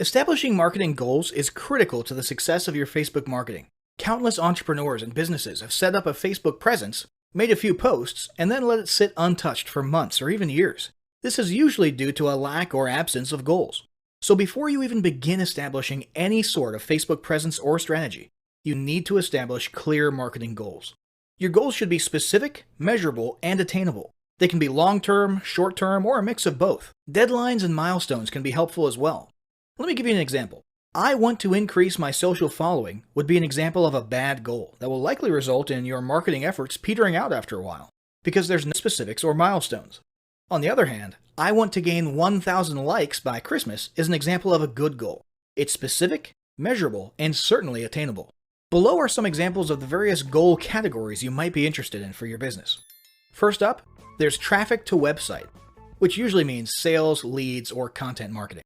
Establishing marketing goals is critical to the success of your Facebook marketing. Countless entrepreneurs and businesses have set up a Facebook presence, made a few posts, and then let it sit untouched for months or even years. This is usually due to a lack or absence of goals. So before you even begin establishing any sort of Facebook presence or strategy, you need to establish clear marketing goals. Your goals should be specific, measurable, and attainable. They can be long-term, short-term, or a mix of both. Deadlines and milestones can be helpful as well. Let me give you an example. I want to increase my social following would be an example of a bad goal that will likely result in your marketing efforts petering out after a while, because there's no specifics or milestones. On the other hand, I want to gain 1,000 likes by Christmas is an example of a good goal. It's specific, measurable, and certainly attainable. Below are some examples of the various goal categories you might be interested in for your business. First up, there's traffic to website, which usually means sales, leads, or content marketing.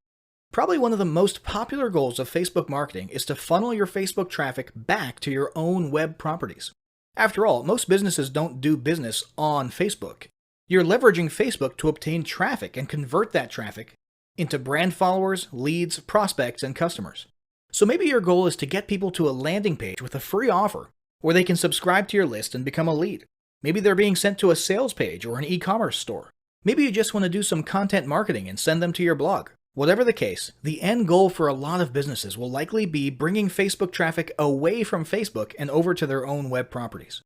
Probably one of the most popular goals of Facebook marketing is to funnel your Facebook traffic back to your own web properties. After all, most businesses don't do business on Facebook. You're leveraging Facebook to obtain traffic and convert that traffic into brand followers, leads, prospects, and customers. So maybe your goal is to get people to a landing page with a free offer where they can subscribe to your list and become a lead. Maybe they're being sent to a sales page or an e-commerce store. Maybe you just want to do some content marketing and send them to your blog. Whatever the case, the end goal for a lot of businesses will likely be bringing Facebook traffic away from Facebook and over to their own web properties.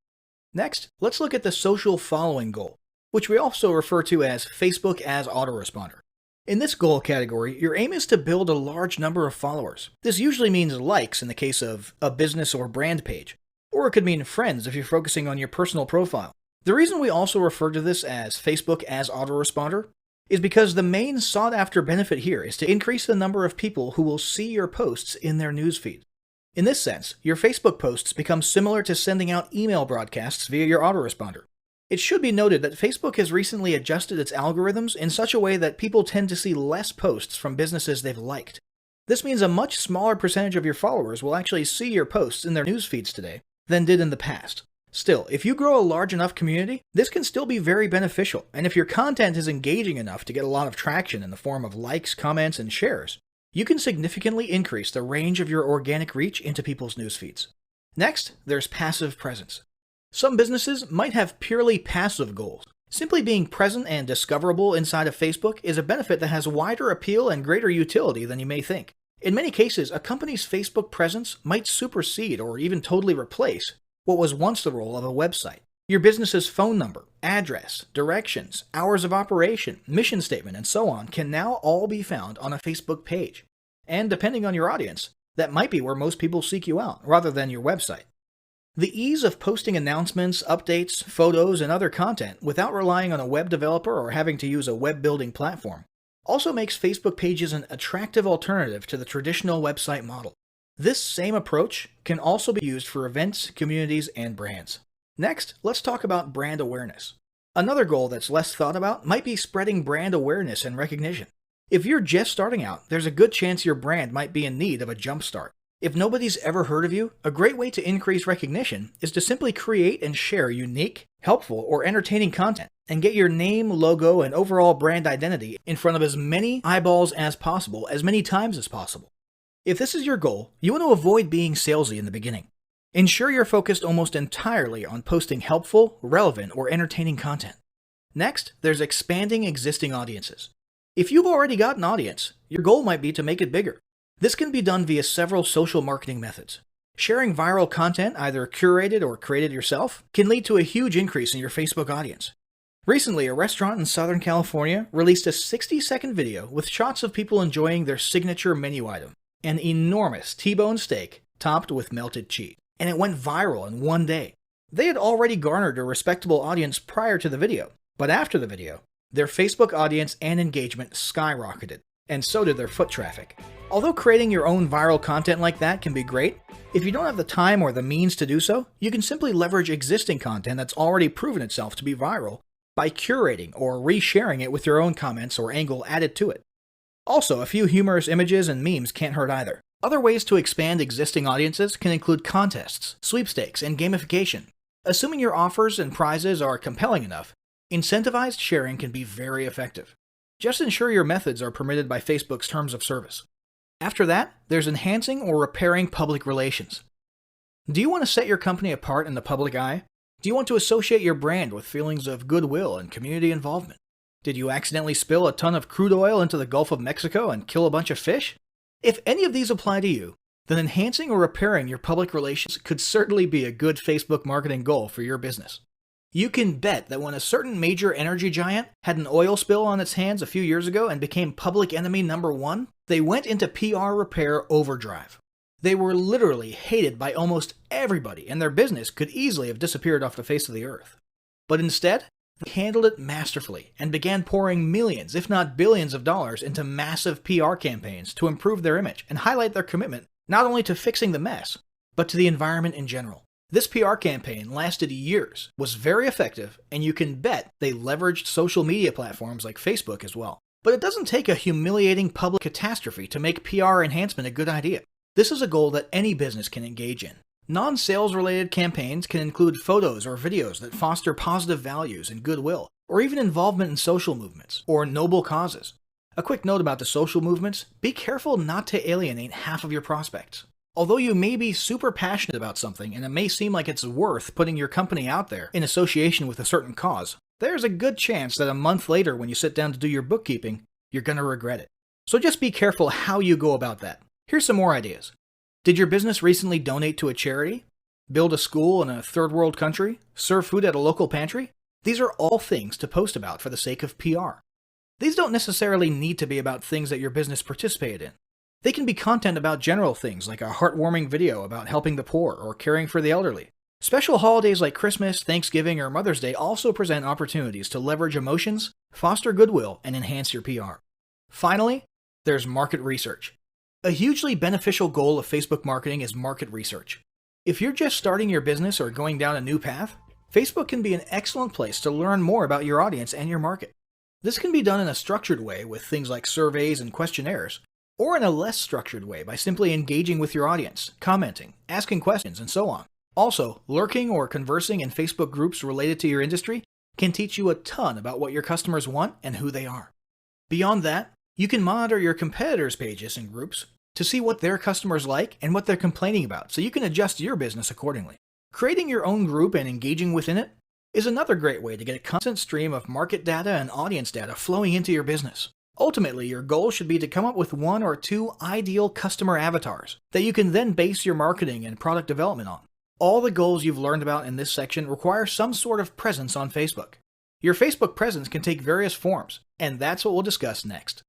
Next, let's look at the social following goal, which we also refer to as Facebook as autoresponder. In this goal category, your aim is to build a large number of followers. This usually means likes in the case of a business or brand page, or it could mean friends if you're focusing on your personal profile. The reason we also refer to this as Facebook as autoresponder is because the main sought-after benefit here is to increase the number of people who will see your posts in their newsfeed. In this sense, your Facebook posts become similar to sending out email broadcasts via your autoresponder. It should be noted that Facebook has recently adjusted its algorithms in such a way that people tend to see less posts from businesses they've liked. This means a much smaller percentage of your followers will actually see your posts in their newsfeeds today than did in the past. Still, if you grow a large enough community, this can still be very beneficial, and if your content is engaging enough to get a lot of traction in the form of likes, comments, and shares, you can significantly increase the range of your organic reach into people's newsfeeds. Next, there's passive presence. Some businesses might have purely passive goals. Simply being present and discoverable inside of Facebook is a benefit that has wider appeal and greater utility than you may think. In many cases, a company's Facebook presence might supersede or even totally replace what was once the role of a website. Your business's phone number, address, directions, hours of operation, mission statement, and so on can now all be found on a Facebook page. And depending on your audience, that might be where most people seek you out, rather than your website. The ease of posting announcements, updates, photos, and other content without relying on a web developer or having to use a web building platform also makes Facebook pages an attractive alternative to the traditional website model. This same approach can also be used for events, communities, and brands. Next, let's talk about brand awareness. Another goal that's less thought about might be spreading brand awareness and recognition. If you're just starting out, there's a good chance your brand might be in need of a jump start. If nobody's ever heard of you, a great way to increase recognition is to simply create and share unique, helpful, or entertaining content and get your name, logo, and overall brand identity in front of as many eyeballs as possible, as many times as possible. If this is your goal, you want to avoid being salesy in the beginning. Ensure you're focused almost entirely on posting helpful, relevant, or entertaining content. Next, there's expanding existing audiences. If you've already got an audience, your goal might be to make it bigger. This can be done via several social marketing methods. Sharing viral content, either curated or created yourself, can lead to a huge increase in your Facebook audience. Recently, a restaurant in Southern California released a 60-second video with shots of people enjoying their signature menu item, an enormous T-bone steak topped with melted cheese, and it went viral in one day. They had already garnered a respectable audience prior to the video, but after the video, their Facebook audience and engagement skyrocketed, and so did their foot traffic. Although creating your own viral content like that can be great, if you don't have the time or the means to do so, you can simply leverage existing content that's already proven itself to be viral by curating or resharing it with your own comments or angle added to it. Also, a few humorous images and memes can't hurt either. Other ways to expand existing audiences can include contests, sweepstakes, and gamification. Assuming your offers and prizes are compelling enough, incentivized sharing can be very effective. Just ensure your methods are permitted by Facebook's terms of service. After that, there's enhancing or repairing public relations. Do you want to set your company apart in the public eye? Do you want to associate your brand with feelings of goodwill and community involvement? Did you accidentally spill a ton of crude oil into the Gulf of Mexico and kill a bunch of fish? If any of these apply to you, then enhancing or repairing your public relations could certainly be a good Facebook marketing goal for your business. You can bet that when a certain major energy giant had an oil spill on its hands a few years ago and became public enemy number one, they went into PR repair overdrive. They were literally hated by almost everybody, and their business could easily have disappeared off the face of the earth. But instead, they handled it masterfully and began pouring millions, if not billions of dollars into massive PR campaigns to improve their image and highlight their commitment not only to fixing the mess, but to the environment in general. This PR campaign lasted years, was very effective, and you can bet they leveraged social media platforms like Facebook as well. But it doesn't take a humiliating public catastrophe to make PR enhancement a good idea. This is a goal that any business can engage in. Non-sales related campaigns can include photos or videos that foster positive values and goodwill, or even involvement in social movements or noble causes. A quick note about the social movements: be careful not to alienate half of your prospects. Although you may be super passionate about something and it may seem like it's worth putting your company out there in association with a certain cause, there's a good chance that a month later when you sit down to do your bookkeeping, you're going to regret it. So just be careful how you go about that. Here's some more ideas. Did your business recently donate to a charity? Build a school in a third world country? Serve food at a local pantry? These are all things to post about for the sake of PR. These don't necessarily need to be about things that your business participated in. They can be content about general things like a heartwarming video about helping the poor or caring for the elderly. Special holidays like Christmas, Thanksgiving, or Mother's Day also present opportunities to leverage emotions, foster goodwill, and enhance your PR. Finally, there's market research. A hugely beneficial goal of Facebook marketing is market research. If you're just starting your business or going down a new path, Facebook can be an excellent place to learn more about your audience and your market. This can be done in a structured way with things like surveys and questionnaires, or in a less structured way by simply engaging with your audience, commenting, asking questions, and so on. Also, lurking or conversing in Facebook groups related to your industry can teach you a ton about what your customers want and who they are. Beyond that, you can monitor your competitors' pages and groups to see what their customers like and what they're complaining about, so you can adjust your business accordingly. Creating your own group and engaging within it is another great way to get a constant stream of market data and audience data flowing into your business. Ultimately, your goal should be to come up with 1 or 2 ideal customer avatars that you can then base your marketing and product development on. All the goals you've learned about in this section require some sort of presence on Facebook. Your Facebook presence can take various forms, and that's what we'll discuss next.